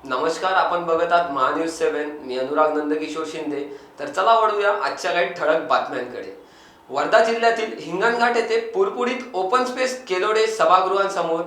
नमस्कार, आपण बघत आहात महान्यूज 7. मी अनुराग नंदकिशोर शिंदे. तर चला वळूया आजच्या काही ठळक बातम्यांकडे. वर्धा जिल्ह्यातील हिंगणघाट येथे पुरपुडीत ओपन स्पेस केलोडे सभागृहांसमोर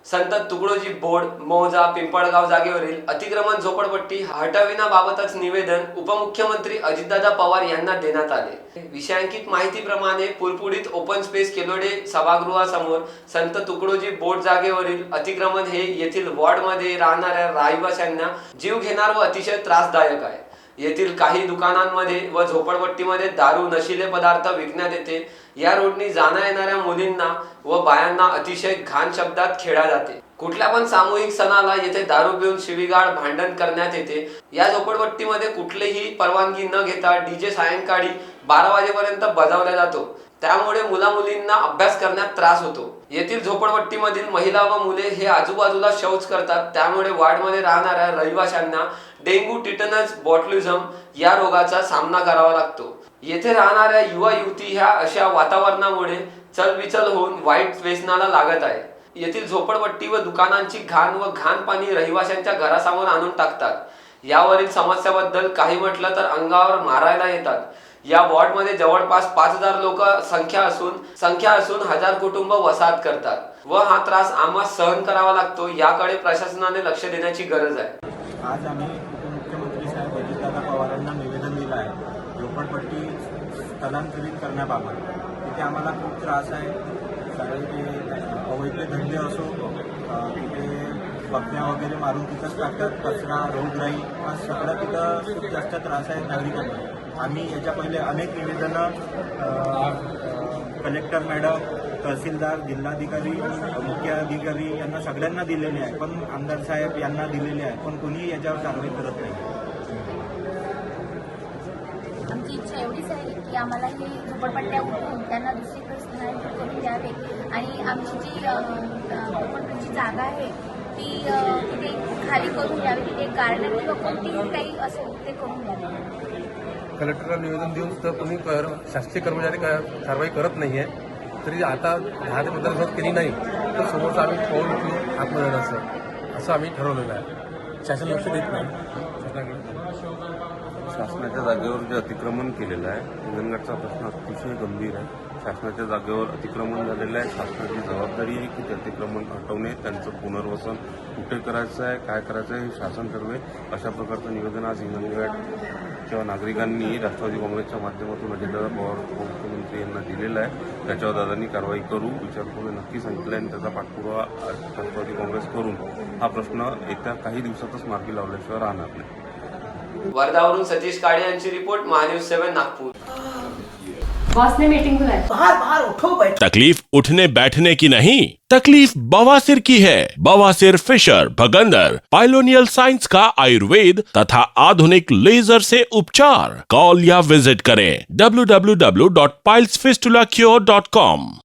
संत तुकडोजी बोर्ड मौजा पिंपळगाव जागेवरील अतिक्रमण झोपडपट्टी हटविण्याबाबतच निवेदन उपमुख्यमंत्री अजितदादा पवार यांना देण्यात आले. विषयांकित माहितीप्रमाणे पुरपुडीत ओपन स्पेस केलोडे सभागृहासमोर संत तुकडोजी बोर्ड जागेवरील अतिक्रमण हे येथील वॉर्डमध्ये राहणाऱ्या रहिवाशांना जीव घेणार व अतिशय त्रासदायक आहे. येथील काही दुकानांमध्ये व झोपडपट्टीमध्ये दारू नशिले पदार्थ विकण्यात येते. या रोडनी जाण्या येणाऱ्या मुलींना व बायांना अतिशय घाण शब्दात खेळा जाते. कुठल्या पण सामूहिक सणाला येथे दारू पिऊन शिवीगाळ भांडण करण्यात येते. या झोपडपट्टीमध्ये कुठलीही परवानगी न घेता डीजे सायंकाळी 12 वाजेपर्यंत बजावला जातो. त्यामुळे मुला-मुलींना अभ्यास करण्यात त्रास होतो. येथील झोपडपट्टीमधील महिला व मुले हे आजूबाजूला शौच करतात. त्यामुळे वार्डमध्ये राहणाऱ्या रहिवाशांना डेंग्यू, टिटनस, बॉटलिझम या रोगाचा सामना करावा लागतो. येथे राहणाऱ्या युवा युवती ह्या अशा वातावरणामुळे चलबिचल होऊन वाईट व्यसनाला लागत आहे. येथील झोपडपट्टी व दुकानांची घाण व घाण पाणी रहिवाशांच्या घरासमोर आणून टाकतात. यावरील समस्याबद्दल काही म्हटलं तर अंगावर मारायला येतात. या वॉर्डमध्ये जवळपास 5000 लोक संख्या असून 1000 कुटुंब वसाहत करतात व हा त्रास आम्हाला सहन करावा लागतो. याकडे प्रशासनाने लक्ष देण्याची गरज आहे. आज आम्ही उपमुख्यमंत्री साहेब अजितदादा पवार यांना निवेदन दिलं आहे झोपडपट्टी स्थलांतरित करण्याबाबत. तिथे आम्हाला खूप त्रास आहे. कारण ते अवैध धंदे असो, तिथे बकऱ्या वगैरे मारून तिथंच टाकतात. कचरा, रोगराई हा सगळा तिथं खूप जास्त त्रास आहे नागरिकांना. आम्ही याच्या पहिले अनेक निवेदनं कलेक्टर मॅडम, तहसीलदार, जिल्हाधिकारी, मुख्य अधिकारी यांना सगळ्यांना दिलेले आहे. पण आमदार साहेब यांना दिलेले आहे, पण कोणीही याच्यावर कारवाई करत नाही. आमची इच्छा एवढीच आहे की आम्हाला ही झोपडपट्ट्या उठवून त्यांना दुसरीकडे स्थलांतर करून द्यावे आणि आमची जी झोपडपट्टीची जागा आहे ती तिथे खाली करून द्यावी. तिथे गार्डन किंवा कोणतीही काही असेल ते करून द्यावे. कलेक्टरला निवेदन देऊन तर कोणी शासकीय कर्मचारी कारवाई करत नाही आहे. तरी आता 10 ते 15 दिवसात केली नाही तर समोरचं आम्ही पाऊल उचलून आत्मदहन असं आम्ही ठरवलेलं आहे. शासन लक्ष देत नाही. शासनाच्या जागेवर जे अतिक्रमण केलेलं आहे, हिंगणघाटचा प्रश्न अतिशय गंभीर आहे. शासनाच्या जागेवर अतिक्रमण झालेलं आहे. शासनाची जबाबदारी आहे की ते अतिक्रमण हटवणे, त्यांचं पुनर्वसन कुठे करायचं आहे, काय करायचं आहे हे शासन ठरवेल. अशा प्रकारचं निवेदन आज हिंगणघाटच्या नागरिकांनी राष्ट्रवादी काँग्रेसच्या माध्यमातून अजितदादा पवार उपमुख्यमंत्री यांना दिलेलं आहे. त्याच्यावर दादांनी कारवाई करू, विचार करू नक्की सांगितलं आणि त्याचा पाठपुरावा राष्ट्रवादी काँग्रेस करून हा प्रश्न येत्या काही दिवसातच मार्गी लावल्याशिवाय राहणार नाही. वर्धावरून सतीश काळे यांची रिपोर्ट, महान्यूज 7 नागपूर. बॉस ने मीटिंग बुलाई. बाहर उठो बैठो. तकलीफ उठने बैठने की नहीं, तकलीफ बवासीर की है. बवासीर, फिशर, भगंदर, पाइलोनियल साइंस का आयुर्वेद तथा आधुनिक लेजर से उपचार. कॉल या विजिट करें www.pilesfistulacure.com.